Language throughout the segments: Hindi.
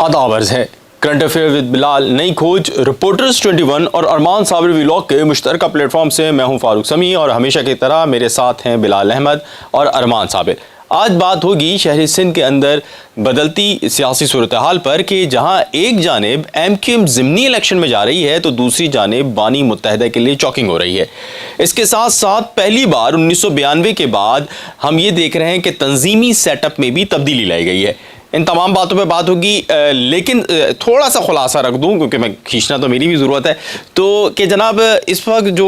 आदाब अर्ज़ है करंट अफेयर विद बिलाल, नई खोज, रिपोर्टर्स 21 और अरमान साबिर व्लॉग के मुश्तरका प्लेटफॉर्म से मैं हूं फारूक समी और हमेशा की तरह मेरे साथ हैं बिलाल अहमद और अरमान साबिर। आज बात होगी शहरी सिंध के अंदर बदलती सियासी सूरत हाल पर कि जहां एक जानिब MQM ज़िमनी इलेक्शन में जा रही है तो दूसरी जानिब बानी मुत्तहिदा के लिए चॉकिंग हो रही है। इसके साथ साथ पहली बार 1992 के बाद हम ये देख रहे हैं कि तंजीमी सेटअप में भी तब्दीली लाई गई है। इन तमाम बातों पे बात होगी, लेकिन थोड़ा सा खुलासा रख दूं क्योंकि मैं खींचना तो मेरी भी ज़रूरत है। तो कि जनाब इस वक्त जो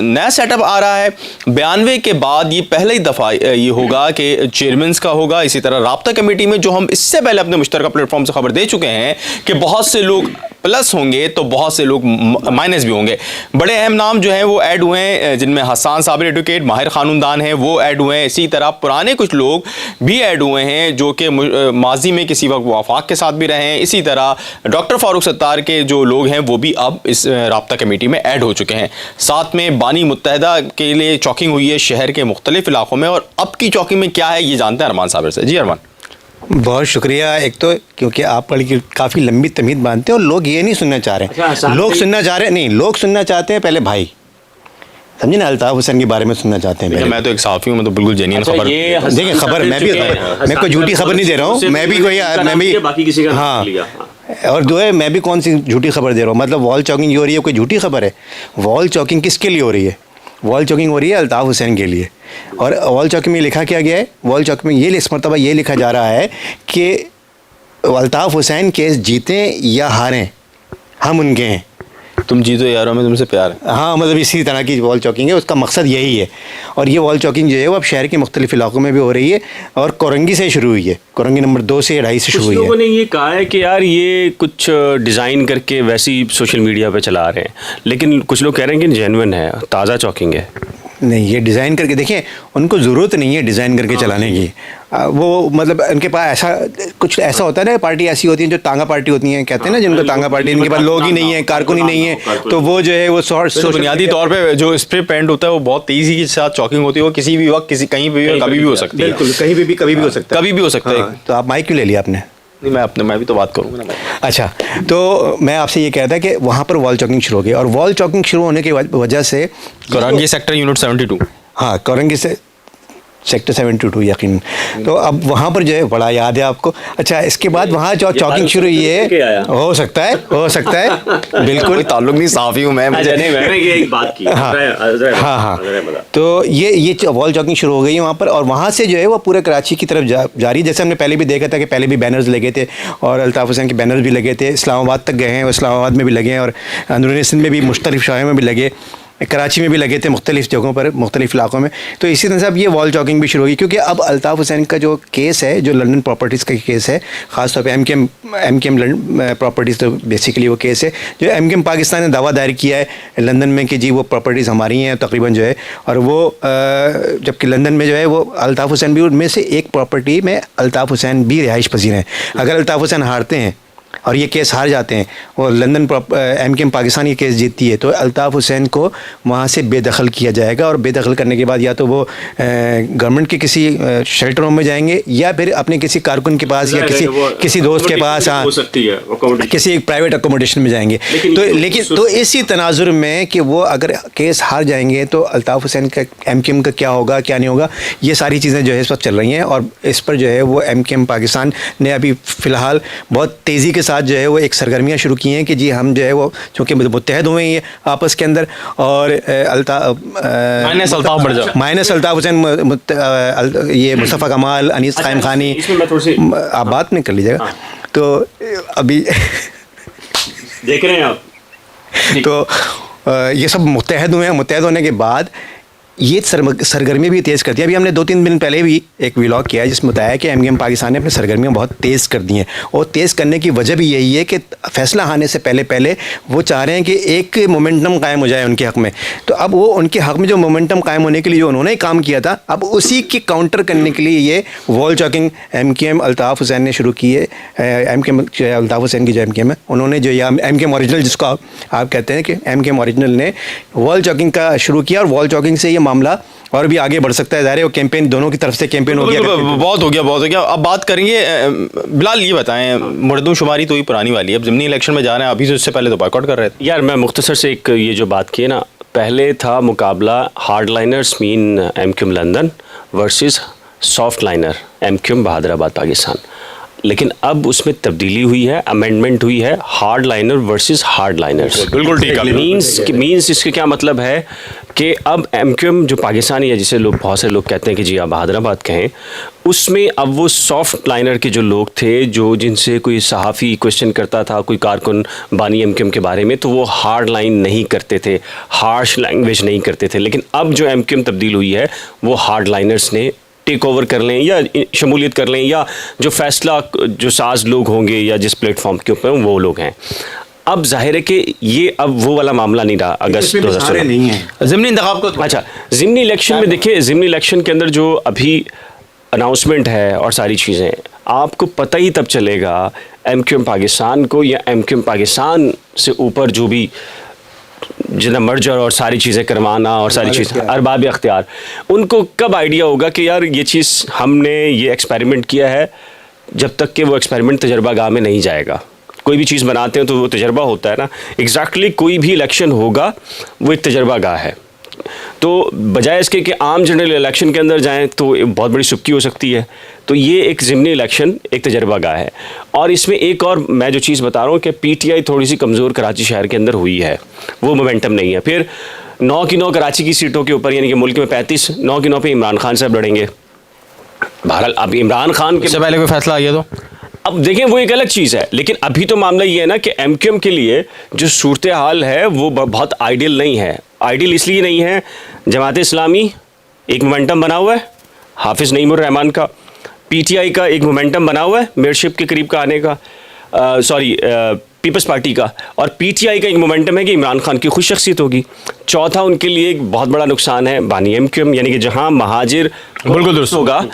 नया सेटअप आ रहा है 92 के बाद ये पहली दफ़ा ये होगा कि चेयरमैन का होगा। इसी तरह राब्ता कमेटी में जो हम इससे पहले अपने मुश्तरका प्लेटफॉर्म से खबर दे चुके हैं कि बहुत से लोग प्लस होंगे तो बहुत से लोग माइनस भी होंगे। बड़े अहम नाम जो हैं वो ऐड हुए हैं, जिनमें हसन साबिर एडवोकेट माहिर ख़ानूनदान हैं वो ऐड हुए हैं। इसी तरह पुराने कुछ लोग भी ऐड हुए हैं जो कि माजी में किसी वक्त वफाक के साथ भी रहे हैं। इसी तरह डॉक्टर फारूक सत्तार के जो लोग हैं वो भी अब इस राब्ता कमेटी में ऐड हो चुके हैं। साथ में बानी मुत्तहिदा के लिए चॉकिंग हुई है शहर के मुख्तलिफ इलाकों में, और अब की चॉकिंग में क्या है ये जानते हैं अरमान साबिर से। जी अरमान। बहुत शुक्रिया। एक तो क्योंकि आप काफ़ी लंबी तमीद बांधते हैं और लोग ये नहीं सुनना चाह रहे हैं। लोग सुनना चाहते हैं पहले भाई, समझे ना, अल्ताफ़ हुसैन के बारे में सुनना चाहते हैं। मैं तो एक साफ़ी हूँ, मैं तो बिल्कुल जेन्युइन खबर देखिए, खबर मैं कोई झूठी खबर नहीं दे रहा हूँ, मैं भी बाकी किसी का हाँ, और जो है मैं भी कौन सी झूठी खबर दे रहा हूँ। मतलब वॉल चॉकिंग हो रही है, कोई झूठी खबर है? वॉल चॉकिंग किसके लिए हो रही है? वॉल चॉकिंग हो रही है अल्ताफ़ हुसैन के लिए। और वॉल चॉकिंग में लिखा क्या गया है? वॉल चॉकिंग में इस मरतबा ये लिखा जा रहा है कि अल्ताफ़ हुसैन केस जीतें या हारें हम उनके हैं, तुम जीतो यार हमें तुमसे प्यार है। हाँ, मतलब इसी तरह की वॉल चॉकिंग है, उसका मकसद यही है। और ये वॉल चॉकिंग जो है वो अब शहर के मुख्तलिफ इलाकों में भी हो रही है और कोरंगी से शुरू हुई है। कोरंगी नंबर 2 से 2.5 से शुरू हुई है। लोगों ने ये कहा है कि यार ये कुछ डिज़ाइन करके वैसी सोशल मीडिया पे चला रहे हैं, लेकिन कुछ लोग कह रहे हैं कि जेन्युइन है, ताज़ा चॉकिंग है। नहीं, ये डिज़ाइन करके देखें, उनको ज़रूरत नहीं है डिज़ाइन करके चलाने की। वो मतलब उनके पास कुछ ऐसा होता है ना, पार्टी ऐसी होती है जो तांगा पार्टी होती हैं, कहते हैं ना जिनको तांगा पार्टी, इनके पास लोग ही नहीं है, कारकुन ही नहीं है, तो वो जो है वो बुनियादी तौर पे जो स्प्रे पेंट होता है वो बहुत तेज़ी के साथ चॉकिंग होती है, वो किसी भी वक्त कहीं भी कभी भी हो सकती है। बिल्कुल, कहीं भी कभी भी हो सकता है, कभी भी हो सकता है। तो आप माइक क्यों ले लिया आपने? नहीं, मैं भी तो बात करूँगा ना। अच्छा, तो मैं आपसे ये कह रहा था कि वहाँ पर वॉल चॉकिंग शुरू हो गई, और वॉल चॉकिंग शुरू होने की वजह से कोरंगी सेक्टर यूनिट 72, हाँ, कोरंगी से सेक्टर 72 यकीन। तो अब वहाँ पर जो है बड़ा याद है आपको। अच्छा, इसके बाद वहाँ जो चॉकिंग शुरू हुई है, हो सकता है बिल्कुल, कोई ताल्लुक नहीं, साफ़ी हूँ मैं। मैंने एक बात की। हाँ, तो ये वॉल चॉकिंग शुरू हो गई है वहाँ पर, और वहाँ से जो है वो पूरे कराची की तरफ जा रही है। जैसे हमने पहले भी देखा था कि पहले भी बैनर्स लगे थे और अल्ताफ़ हुसैन के बैनर्स भी लगे थे, इस्लामाबाद तक गए हैं, इस्लामाबाद में भी लगे हैं और अंदरूनी सिंध में भी मुख्तलिफ शहरों में भी लगे, कराची में भी लगे थे, मुख्तलिफ जगहों पर, मुख्तलिफ इलाकों में। तो इसी तरह से अब ये वॉल चॉकिंग भी शुरू होगी, क्योंकि अब अल्ताफ़ हुसैन का जो केस है, जो लंदन प्रॉपर्टीज़ का केस है, ख़ासतौर पे MKM प्रॉपर्टीज़, तो बेसिकली वो केस है जो MKM पाकिस्तान ने दावा दायर किया है लंदन में कि जी वो प्रॉपर्टीज़ हमारी हैं तकरीबन जो है, और वो जबकि लंदन में जो है वो अल्ताफ़ हुसैन भी उनमें से एक प्रॉपर्टी में अल्ताफ़ हुसैन भी रिहाइश पजीर हैं। अगर अल्ताफ़ हुसैन हारते हैं और ये केस हार जाते हैं और लंदन MKM पाकिस्तान ये केस जीतती है, तो अल्ताफ़ हुसैन को वहाँ से बेदखल किया जाएगा, और बेदखल करने के बाद या तो वो गवर्नमेंट के किसी शेल्टरों में जाएंगे या फिर अपने किसी कारकुन के पास या किसी दोस्त के पास, हाँ, किसी प्राइवेट अकोमोडेशन में जाएंगे। तो इसी तनाजुर में कि वो अगर केस हार जाएंगे तो अल्ताफ़ हुसैन का MKM का क्या होगा क्या नहीं होगा, ये सारी चीज़ें जो है इस वक्त चल रही हैं। और इस पर जो है वो MKM पाकिस्तान ने अभी फ़िलहाल बहुत तेज़ी के साथ जो है वो एक सरगर्मियाँ शुरू की हैं कि जी हम जो है वो चूँकि मुत्तहद हुए हैं आपस के अंदर, और माइनस अल्ताफ़ हुसैन, ये मुस्तफ़ा कमाल, अनीस क़ाइम ख़ानी, आप बात नहीं कर लीजिएगा। तो अभी देख रहे हैं आप, तो ये सब मुत्तहद हुए हैं। मुत्तहद होने के बाद ये सरगर्मी भी तेज़ कर दी। अभी हमने 2-3 दिन पहले भी एक व्लॉग किया है जिसमें बताया कि MKM पाकिस्तान ने अपनी सरगर्मियाँ बहुत तेज़ कर दी हैं, और तेज़ करने की वजह भी यही है कि फ़ैसला आने से पहले वो चाह रहे हैं कि एक मोमेंटम कायम हो जाए उनके हक़ में। तो अब वो उनके हक़ में जो मोमेंटम कायम होने के लिए जो उन्होंने काम किया था, अब उसी के काउंटर करने के लिए ये wall choking MKM Altaf Hussain ने शुरू की है। MKM अल्ताफ़ हुसैन की जो MKM है, उन्होंने जो या MKM ओरिजिनल जिसको आप कहते हैं कि MKM ओरिजिनल ने वॉल चॉकिंग का शुरू किया, और वॉल चॉकिंग से ये मामला और भी आगे बढ़ सकता है। ज़ाहिर है वो कैंपेन दोनों की तरफ से कैंपेन हो गया। बहुत हो गया। अब बात करेंगे बिलाल, ये बताएं, मरदमशुमारी तो ही पुरानी वाली है, अब ज़िमनी इलेक्शन में जा रहे हैं, अभी तो इससे पहले तो बॉयकॉट कर रहे थे। यार मैं मुख्तसर से एक ये जो बात की है ना, पहले था मुकाबला hardliners mean MQM London versus soft liner MQM Bahadurabad Pakistan, लेकिन अब उसमें तब्दीली हुई है, अमेंडमेंट हुई है, hardliner versus hardliners. बिल्कुल ठीक है। मीन्स इसके क्या मतलब है कि अब एमक्यूएम जो पाकिस्तानी है, जिसे लोग बहुत से लोग कहते हैं कि जी आप बहादुराबाद कहें, उसमें अब वो सॉफ्ट लाइनर के जो लोग थे, जो जिनसे कोई सहाफ़ी क्वेश्चन करता था, कोई कारकुन बानी एमक्यूएम के बारे में, तो वो हार्ड लाइन नहीं करते थे, हार्श लैंग्वेज नहीं करते थे। लेकिन अब जो एमक्यूएम तब्दील हुई है वो हार्ड लाइनर्स ने टेक ओवर कर लें या शमूलियत कर लें, या जो फैसला जो साज लोग होंगे या जिस प्लेटफॉर्म के ऊपर वो लोग हैं। अब जाहिर है कि ये अब वो वाला मामला नहीं रहा अगस्त 2016 नहीं है ज़िमनी इंतखाब को। अच्छा, ज़िमनी इलेक्शन में देखिए, ज़िमनी इलेक्शन के अंदर जो अभी अनाउंसमेंट है और सारी चीज़ें, आपको पता ही तब चलेगा एमक्यूएम पाकिस्तान को या एमक्यूएम पाकिस्तान से ऊपर जो भी जितना मर्जर और सारी चीज़ें करवाना और सारी चीज़ें अरबाब अख्तियार, उनको कब आइडिया होगा कि यार ये चीज़ हमने ये एक्सपेरिमेंट किया है, जब तक कि वो एक्सपेरिमेंट तजर्बा गाह में नहीं जाएगा। कोई भी चीज़ बनाते हैं तो वो तजर्बा होता है ना, एग्जैक्टली कोई भी इलेक्शन होगा वो एक तजर्बा गाह है। तो बजाय इसके कि आम जनरल इलेक्शन के अंदर जाएं तो बहुत बड़ी सुक्की हो सकती है, तो ये एक ज़िमनी इलेक्शन एक तजर्बा गाह है। और इसमें एक और मैं जो चीज़ बता रहा हूँ कि पीटीआई थोड़ी सी कमज़ोर कराची शहर के अंदर हुई है, वो मोमेंटम नहीं है। फिर 9 की 9 कराची की सीटों के ऊपर, यानी कि मुल्क में 35, 9 की 9 पे इमरान खान साहब लड़ेंगे। बहरहाल अब इमरान खान के इससे पहले कोई फैसला आ गया तो अब देखें वो एक अलग चीज़ है, लेकिन अभी तो मामला ये है ना कि एमक्यूएम के लिए जो सूरत हाल है वो बहुत आइडियल नहीं है। आइडियल इसलिए नहीं है, जमात इस्लामी एक मोमेंटम बना हुआ है हाफिज़ नईमुर रहमान का, पीटीआई का एक मोमेंटम बना हुआ है मेयरशिप के करीब का आने का, पीपल्स पार्टी का, और पीटीआई का एक मोमेंटम है कि इमरान खान की खुश शख्सियत होगी। चौथा उनके लिए एक बहुत बड़ा नुकसान है बानी एमक्यूएम, यानी कि जहाँ महाजिर बिल्कुल दुरुस्त होगा,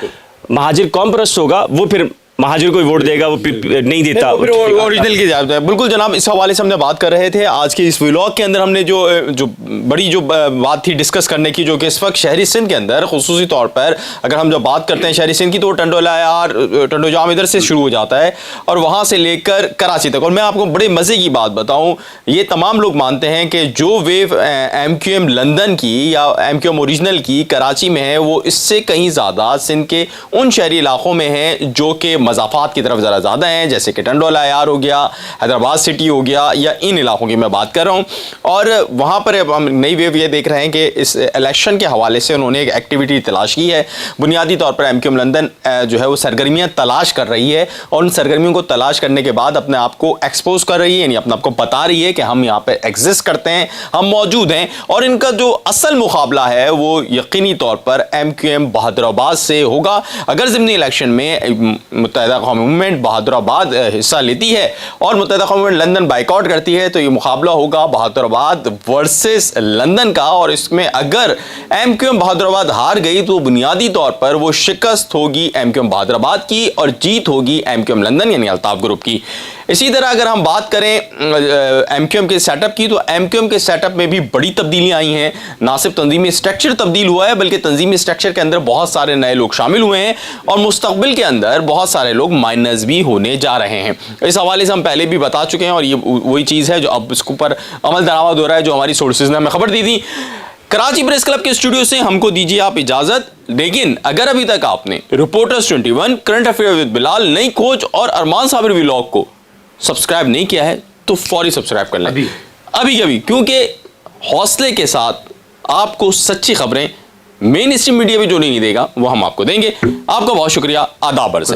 महाजिर कौम परस्त होगा, वो फिर महाजिर कोई वोट देगा वो नहीं देता, ओरिजिनल की जाता है। बिल्कुल जनाब, इस हवाले से हमने बात कर रहे थे आज के इस व्लॉग के अंदर। हमने जो बड़ी जो बात थी डिस्कस करने की, जो कि इस वक्त शहरी सिंध के अंदर खुसूसी तौर पर अगर हम जब बात करते हैं शहरी सिंध की, तो टंडो जाम इधर से शुरू हो जाता है और वहाँ से लेकर कराची तक। और मैं आपको बड़े मज़े की बात बताऊँ, ये तमाम लोग मानते हैं कि जो वेव एमक्यूएम लंदन की या एमक्यूएम ओरिजिनल की कराची में है, वो इससे कहीं ज़्यादा सिंध के उन शहरी इलाकों में है जो कि मज़ाफ़ात की तरफ ज़रा ज़्यादा हैं, जैसे कि टंडोला यार हो गया, हैदराबाद सिटी हो गया, या इन इलाकों की मैं बात कर रहा हूँ। और वहाँ पर अब हम नई वेव ये देख रहे हैं कि इस इलेक्शन के हवाले से उन्होंने एक एक्टिविटी तलाश की है। बुनियादी तौर पर एमक्यूएम लंदन जो है वो सरगर्मियाँ तलाश कर रही है, और उन सरगर्मियों को तलाश करने के बाद अपने आप को एक्सपोज कर रही है, यानी अपने आप को बता रही है कि हम यहाँ पर एग्जिस्ट करते हैं, हम मौजूद हैं। और इनका जो असल मुकाबला है वो यकीनी तौर पर एमक्यूएम बहादुराबाद से होगा। अगर ज़िमनी इलेक्शन में मुत्तहिदा कौमी मूवमेंट बहादुराबाद हिस्सा लेती है और मुत्तहिदा कौमी मूवमेंट लंदन बाइकआउट करती है, तो ये मुकाबला होगा बहादुराबाद वर्सेस लंदन का। और इसमें अगर एमक्यूएम बहादुराबाद हार गई तो बुनियादी तौर पर वो शिकस्त होगी एमक्यूएम बहादुराबाद की और जीत होगी एमक्यूएम लंदन यानी अल्ताफ ग्रुप की। इसी तरह अगर हम बात करें एमक्यूएम के सेटअप की, तो एमक्यूएम के सेटअप में भी बड़ी तब्दीलियां आई हैं। ना सिर्फ तंजीमी स्ट्रक्चर तब्दील हुआ है, बल्कि तंजीमी स्ट्रक्चर के अंदर बहुत सारे नए लोग शामिल हुए हैं, और मुस्तकबिल के अंदर बहुत सारे लोग माइनस भी होने जा रहे हैं। इस हवाले से हम पहले भी बता चुके हैं, और ये वही चीज़ है जो अब इसके ऊपर अमल दरामद हो रहा है, जो हमारी सोर्सेज ने हमें खबर दी थी। कराची प्रेस क्लब के स्टूडियो से हमको दीजिए आप इजाजत। लेकिन अगर अभी तक आपने reporters 21, current affair with Bilal, नई खोज और अरमान साबिर व्लॉग को सब्सक्राइब नहीं किया है तो फौरी सब्सक्राइब कर लें अभी, क्योंकि हौसले के साथ आपको सच्ची खबरें मेन स्ट्रीम मीडिया भी जो नहीं देगा वो हम आपको देंगे। आपका बहुत शुक्रिया। आदाब अर्ज़।